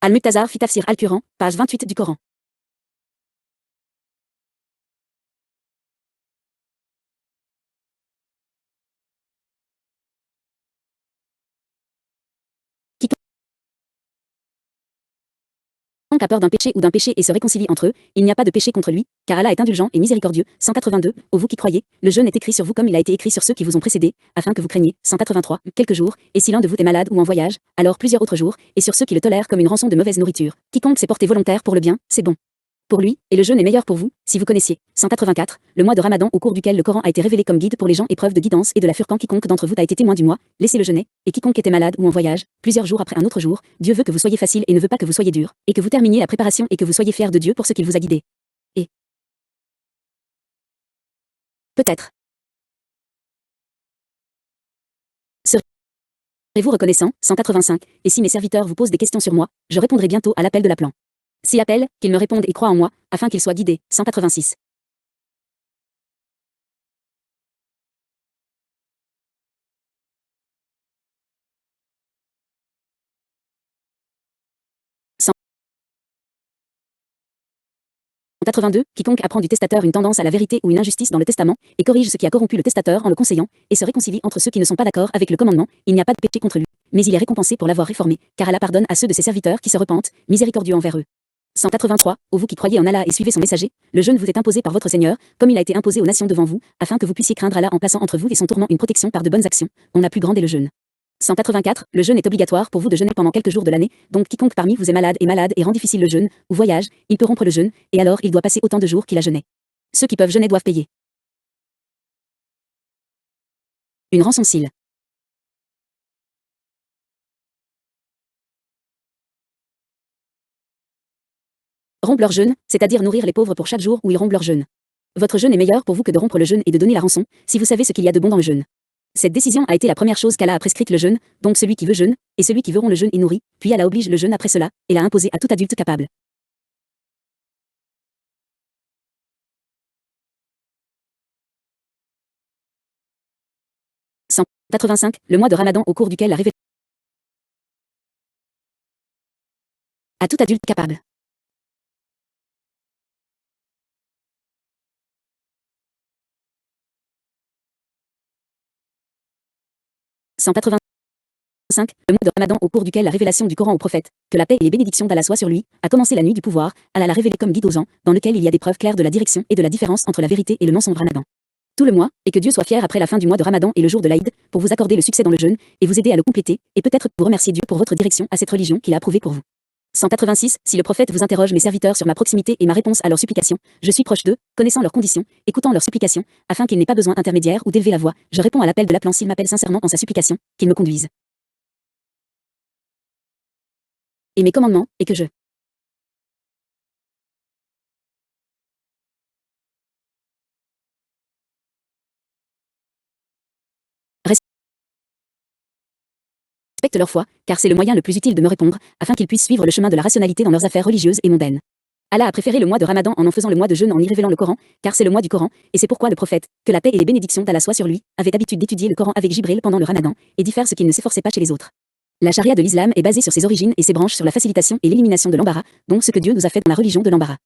Al-Muqtazar fi Tafsir al-Quran, page 28 du Coran. Quiconque a peur d'un péché ou d'un péché et se réconcilie entre eux, il n'y a pas de péché contre lui, car Allah est indulgent et miséricordieux. 182. Ô vous qui croyez, le jeûne est écrit sur vous comme il a été écrit sur ceux qui vous ont précédés, afin que vous craigniez. 183. Quelques jours, et si l'un de vous est malade ou en voyage, alors plusieurs autres jours, et sur ceux qui le tolèrent comme une rançon de mauvaise nourriture. Quiconque s'est porté volontaire pour le bien, c'est bon pour lui, et le jeûne est meilleur pour vous, si vous connaissiez. 184. Le mois de Ramadan au cours duquel le Coran a été révélé comme guide pour les gens, épreuve de guidance et de la Furqan. Quiconque d'entre vous a été témoin du mois, laissez-le jeûner, et quiconque était malade ou en voyage, plusieurs jours après un autre jour, Dieu veut que vous soyez facile et ne veut pas que vous soyez dur, et que vous terminiez la préparation et que vous soyez fiers de Dieu pour ce qu'il vous a guidé. Et peut-être serez-vous reconnaissant. 185. Et si mes serviteurs vous posent des questions sur moi, je répondrai bientôt à l'appel de l'appelant. S'ils appellent, qu'ils me répondent et croient en moi, afin qu'ils soient guidés. 186. Cent 82. Quiconque apprend du testateur une tendance à la vérité ou une injustice dans le testament, et corrige ce qui a corrompu le testateur en le conseillant, et se réconcilie entre ceux qui ne sont pas d'accord avec le commandement, il n'y a pas de péché contre lui, mais il est récompensé pour l'avoir réformé, car Allah pardonne à ceux de ses serviteurs qui se repentent, miséricordieux envers eux. 183. Ô vous qui croyez en Allah et suivez son messager, le jeûne vous est imposé par votre Seigneur, comme il a été imposé aux nations devant vous, afin que vous puissiez craindre Allah en plaçant entre vous et son tourment une protection par de bonnes actions. On a plus grand est le jeûne. 184. Le jeûne est obligatoire pour vous de jeûner pendant quelques jours de l'année, donc quiconque parmi vous est malade et rend difficile le jeûne, ou voyage, il peut rompre le jeûne, et alors il doit passer autant de jours qu'il a jeûné. Ceux qui peuvent jeûner doivent payer une rançon s'ils rompent leur jeûne, c'est-à-dire nourrir les pauvres pour chaque jour où ils rompent leur jeûne. Votre jeûne est meilleur pour vous que de rompre le jeûne et de donner la rançon, si vous savez ce qu'il y a de bon dans le jeûne. Cette décision a été la première chose qu'Allah a prescrite le jeûne, donc celui qui veut jeûne, et celui qui veut rompt le jeûne est nourri, puis Allah oblige le jeûne après cela, et l'a imposé à tout adulte capable. 185. Le mois de Ramadan au cours duquel la révélation à tout adulte capable. 185. Le mois de Ramadan au cours duquel la révélation du Coran au prophète, que la paix et les bénédictions d'Allah soient sur lui, a commencé la nuit du pouvoir, Allah l'a révélé comme guide aux gens, dans lequel il y a des preuves claires de la direction et de la différence entre la vérité et le mensonge. Ramadan tout le mois, et que Dieu soit fier après la fin du mois de Ramadan et le jour de l'Aïd, pour vous accorder le succès dans le jeûne, et vous aider à le compléter, et peut-être vous remercier Dieu pour votre direction à cette religion qu'il a approuvée pour vous. 186. Si le prophète vous interroge mes serviteurs sur ma proximité et ma réponse à leurs supplications, je suis proche d'eux, connaissant leurs conditions, écoutant leurs supplications, afin qu'il n'ait pas besoin d'intermédiaire ou d'élever la voix, je réponds à l'appel de l'appelant s'il m'appelle sincèrement en sa supplication, qu'il me conduise. Et mes commandements, et que je respecte leur foi, car c'est le moyen le plus utile de me répondre, afin qu'ils puissent suivre le chemin de la rationalité dans leurs affaires religieuses et mondaines. Allah a préféré le mois de Ramadan en faisant le mois de jeûne en y révélant le Coran, car c'est le mois du Coran, et c'est pourquoi le prophète, que la paix et les bénédictions d'Allah soient sur lui, avait l'habitude d'étudier le Coran avec Jibril pendant le Ramadan, et d'y faire ce qu'il ne s'efforçait pas chez les autres. La charia de l'islam est basée sur ses origines et ses branches sur la facilitation et l'élimination de l'embarras, donc ce que Dieu nous a fait dans la religion de l'embarras.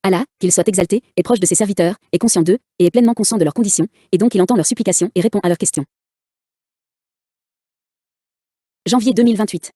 Allah, qu'il soit exalté, est proche de ses serviteurs, est conscient d'eux, et est pleinement conscient de leurs conditions, et donc il entend leurs supplications et répond à leurs questions. Janvier 2028.